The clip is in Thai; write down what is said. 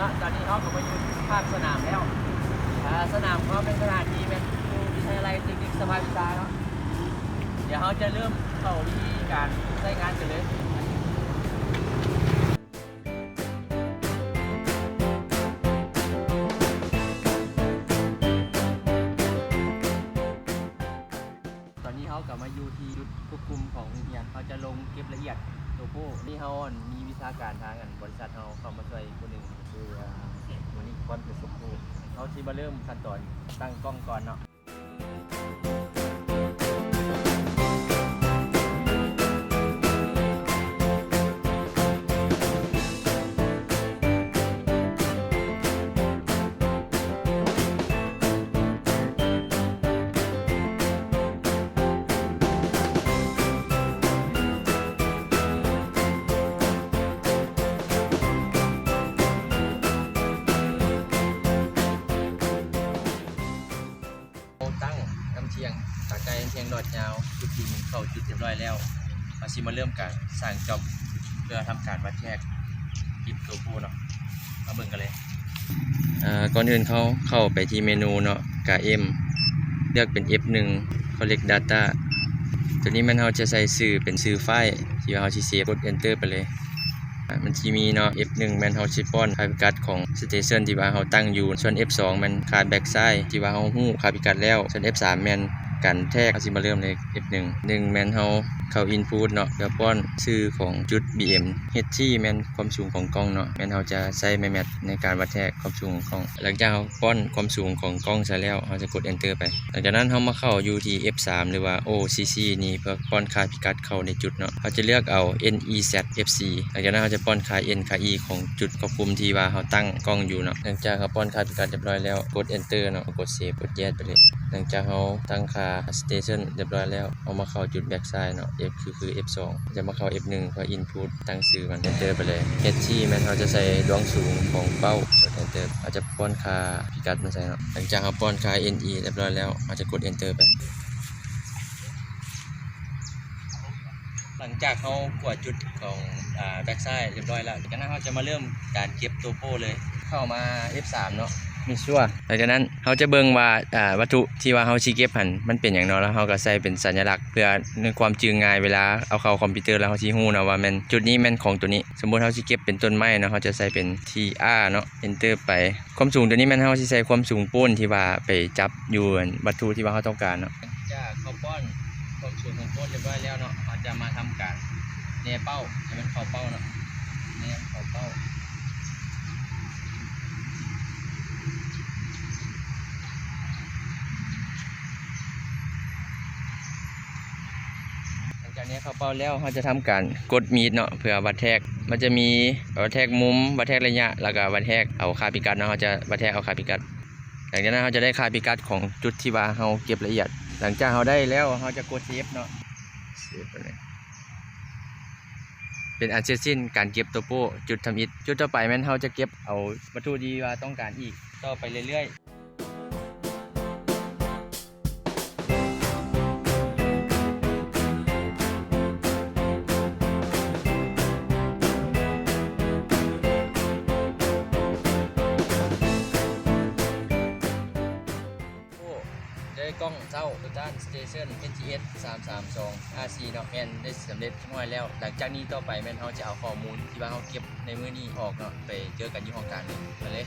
เนาะตอนนี้เขาก็มาอยู่ภาคสนามแล้วสนามเขาเป็นสถานที่เป็นวิทยาลัยเทคนิคสภาวิชาเนาะเดี๋ยวเขาจะเริ่มเข้าวิธีการใช้งานกันเลยตอนนี้เขากลับมาอยู่ที่จุดควบคุมของโรงเรียนเขาจะลงเก็บละเอียดตัวผู้นี่เขามีวิชาการทางกันบริษัทเขาเข้ามาช่วยคนหนึ่งคือวันนี้ก้อนเป็นสมบูรณ์เขาที่มาเริ่มขั้นตอนตั้งกล้องก่อนเนาะตั้งน้ำเชียงตาไก่น้ำเชียงดอดยาวจุดยิงเข้าจุดเรียบร้อยแล้วมาชิมาเริ่มการสร้างจอบเพื่อทำการวัดแยกกิบตัวผู้เนาะมาเบิ่งกันเลยก่อนอื่นเขาเข้าไปที่เมนูเนาะกาเอ็มเลือกเป็น F1 Collect Data ตัวนี้มันเราจะใส่สื่อเป็นสื่อไฟล์ที่เราจะเซฟกด Enter ไปเลยมันจะมีเนาะ F1 แมนเฮาชิปอนค่าพิกัดของสเตชันที่ว่าเราตั้งอยู่ส่วน F2 มันคาดแบ็กไซด์ที่ว่าเราฮู้ค่าพิกัดแล้วส่วน F3 แมนกันแทกสิมาเริ่มเลย F1 1แมนเฮาเข้า Input เนาะเพื่อป้อนชื่อของจุด BM HT แมนความสูงของกล้องเนาะแมนเราจะใช้แมทในการวัดแทกความสูงของกล้องหลังจากเราป้อนความสูงของกล้องเสร็จแล้วเราจะกด Enter ไปหลังจากนั้นเรามาเข้าอยู่ที่ F3 หรือว่า OCC นี่เพื่อป้อนค่าพิกัดเข้าในจุดเนาะเราจะเลือกเอา NEZ FC หลังจากนั้นเราจะป้อนค่า N ค่า E ของจุดควบคุมที่ว่าเราตั้งกล้องอยู่เนาะหลังจากเราป้อนค่าพิกัดเรียบร้อยแล้วกด Enter เนาะกด Save กด Yes ไปเลยหลังจากเราตั้งค่า Station เรียบร้อยแล้วเอามาเข้าจุด Back Side เนาะ F คือ F2 จะมาเข้า F1 เพื่อ Input ตั้งสื่อมัน Enter ไปเลย HT แม่นเราจะใส่ดวงสูงของเป้ากด Enter อาจจะป้อนค่าพิกัดมาใส่เนาะหลังจากเราป้อนค่า NE เรียบร้อยแล้วอาจจะกด Enter ไปหลังจากเขากวดจุดของแบ็กไซด์เรียบร้อยแล้วจากนั้นเขาจะมาเริ่มการเก็บตัวโป้เลยเข้ามา F3 เนาะมีชัวหลังจากนั้นเขาจะเบิ่งว่าวัตถุที่ว่าเขาชี้เก็บหันมันเป็นอย่างเนาะแล้วเขาก็ใส่เป็นสัญลักษณ์เพื่อในความจืดง่ายเวลาเอาเข้าคอมพิวเตอร์แล้วเขาชี้ฮู้นะว่ามันจุดนี้แม่นของตัวนี้สมมุติเขาชี้เก็บเป็นต้นไม้เนาะเขาจะใส่เป็น TR เนาะ Enter ไปความสูงตัวนี้แม่นเขาสิใส่ความสูงปูนที่ว่าไปจับอยู่วัตถุที่ว่าเขาต้องการเนาะจะเข้าป้อนความสูงของปูนเรียบร้อยแล้วเนาะเขาจะมาทำการแนเป้าให้มันเข้าเป้าเนาะแนเข้าเป้าจากนี้เข้าเป้าแล้วเขาจะทำการกดมีดเนาะเพื่อวัดแทกมันจะมีวัดแทกมุมวัดแทกระยะแล้วก็วัดแทกเอาค่าพิกัดเนาะเขาจะวัดแทกเอาค่าพิกัดหลังจากนั้นเขาจะได้ค่าพิกัดของจุดที่ว่าเขาเก็บละเอียดหลังจากเขาได้แล้วเขาจะกดเซฟเนาะเซฟไปเลยเป็นอันเสร็จสิ้นการเก็บตัวโป้จุดทำอิฐจุดต่อไปแม่นเขาจะเก็บเอาวัตถุที่ว่าต้องการอีกต่อไปเรื่อยๆกล้องเจ้าด้านสเตชัน NTS 332 RC เนาะแมนได้สำเร็จเรียบร้อยแล้วหลังจากนี้ต่อไปแมนเขาจะเอาข้อมูลที่ว่าเขาเก็บในมือนี้ออกเนาะไปเจอกันที่ห้องการเลยไปเลย